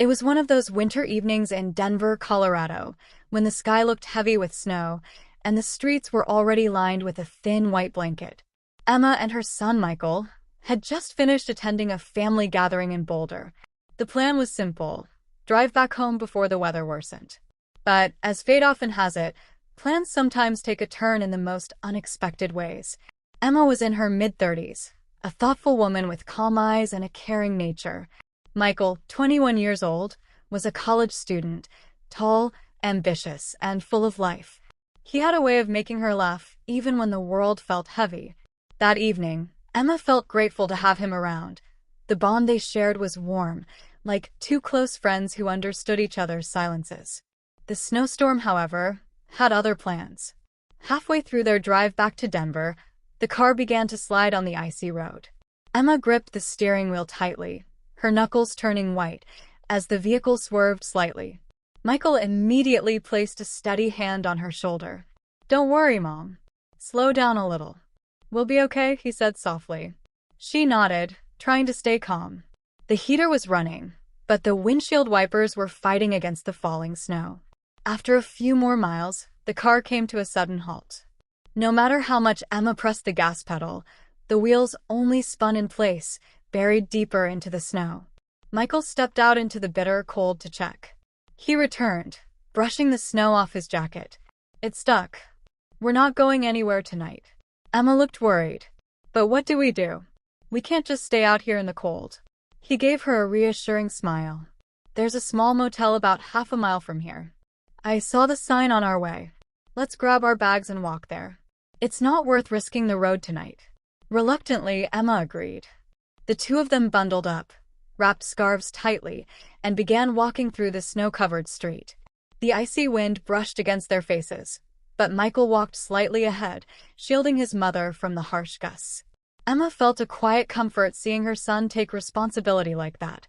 It was one of those winter evenings in Denver, Colorado, when the sky looked heavy with snow, and the streets were already lined with a thin white blanket. Emma and her son Michael had just finished attending a family gathering in Boulder. The plan was simple: drive back home before the weather worsened. But, as fate often has it, plans sometimes take a turn in the most unexpected ways. Emma was in her mid-30s, a thoughtful woman with calm eyes and a caring nature. Michael, 21 years old, was a college student, tall, ambitious, and full of life. He had a way of making her laugh even when the world felt heavy. That evening, Emma felt grateful to have him around. The bond they shared was warm, like two close friends who understood each other's silences. The snowstorm, however, had other plans. Halfway through their drive back to Denver, the car began to slide on the icy road. Emma gripped the steering wheel tightly, her knuckles turning white as the vehicle swerved slightly. Michael immediately placed a steady hand on her shoulder. "Don't worry, Mom. Slow down a little. We'll be okay," he said softly. She nodded, trying to stay calm. The heater was running, but the windshield wipers were fighting against the falling snow. After a few more miles, the car came to a sudden halt. No matter how much Emma pressed the gas pedal, the wheels only spun in place, buried deeper into the snow. Michael stepped out into the bitter cold to check. He returned, brushing the snow off his jacket. "It stuck. We're not going anywhere tonight." Emma looked worried. "But what do we do? We can't just stay out here in the cold." He gave her a reassuring smile. "There's a small motel about half a mile from here. I saw the sign on our way. Let's grab our bags and walk there. It's not worth risking the road tonight." Reluctantly, Emma agreed. The two of them bundled up, wrapped scarves tightly, and began walking through the snow-covered street. The icy wind brushed against their faces, but Michael walked slightly ahead, shielding his mother from the harsh gusts. Emma felt a quiet comfort seeing her son take responsibility like that.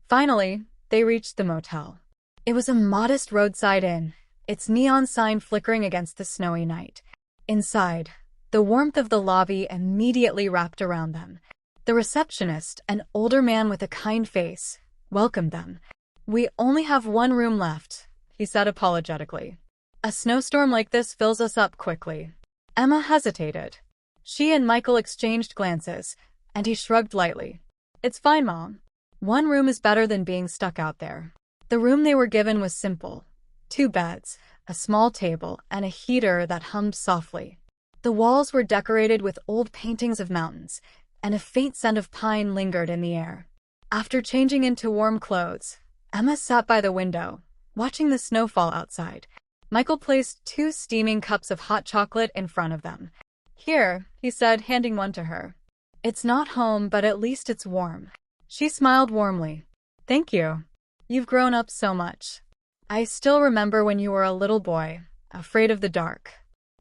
Finally, they reached the motel. It was a modest roadside inn, its neon sign flickering against the snowy night. Inside, the warmth of the lobby immediately wrapped around them. The receptionist, an older man with a kind face, welcomed them. "We only have one room left," he said apologetically. "A snowstorm like this fills us up quickly." Emma hesitated. She and Michael exchanged glances, and he shrugged lightly. "It's fine, Mom. One room is better than being stuck out there." The room they were given was simple: 2 beds, a small table, and a heater that hummed softly. The walls were decorated with old paintings of mountains, and a faint scent of pine lingered in the air. After changing into warm clothes, Emma sat by the window, watching the snowfall outside. Michael placed 2 steaming cups of hot chocolate in front of them. "Here," he said, handing one to her. "It's not home, but at least it's warm." She smiled warmly. "Thank you. You've grown up so much. I still remember when you were a little boy, afraid of the dark.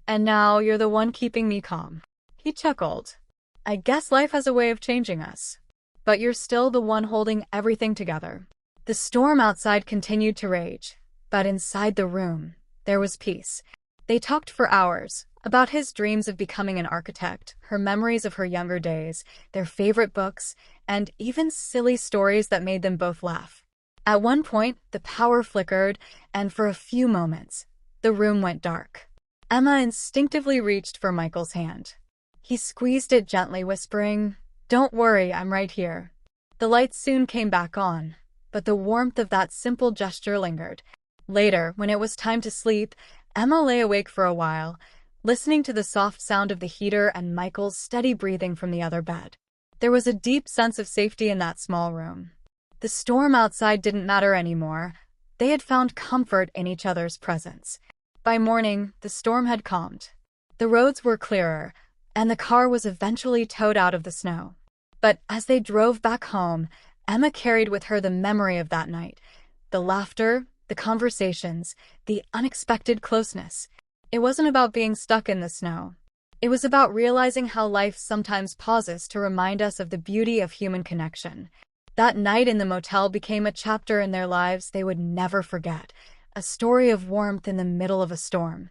And now you're the one keeping me calm." He chuckled. "I guess life has a way of changing us. But you're still the one holding everything together." The storm outside continued to rage, but inside the room, there was peace. They talked for hours, about his dreams of becoming an architect, her memories of her younger days, their favorite books, and even silly stories that made them both laugh. At one point, the power flickered, and for a few moments, the room went dark. Emma instinctively reached for Michael's hand. He squeezed it gently, whispering, "Don't worry, I'm right here." The lights soon came back on, but the warmth of that simple gesture lingered. Later, when it was time to sleep, Emma lay awake for a while, listening to the soft sound of the heater and Michael's steady breathing from the other bed. There was a deep sense of safety in that small room. The storm outside didn't matter anymore. They had found comfort in each other's presence. By morning, the storm had calmed. The roads were clearer, and the car was eventually towed out of the snow. But as they drove back home, Emma carried with her the memory of that night. The laughter, the conversations, the unexpected closeness. It wasn't about being stuck in the snow. It was about realizing how life sometimes pauses to remind us of the beauty of human connection. That night in the motel became a chapter in their lives they would never forget, a story of warmth in the middle of a storm.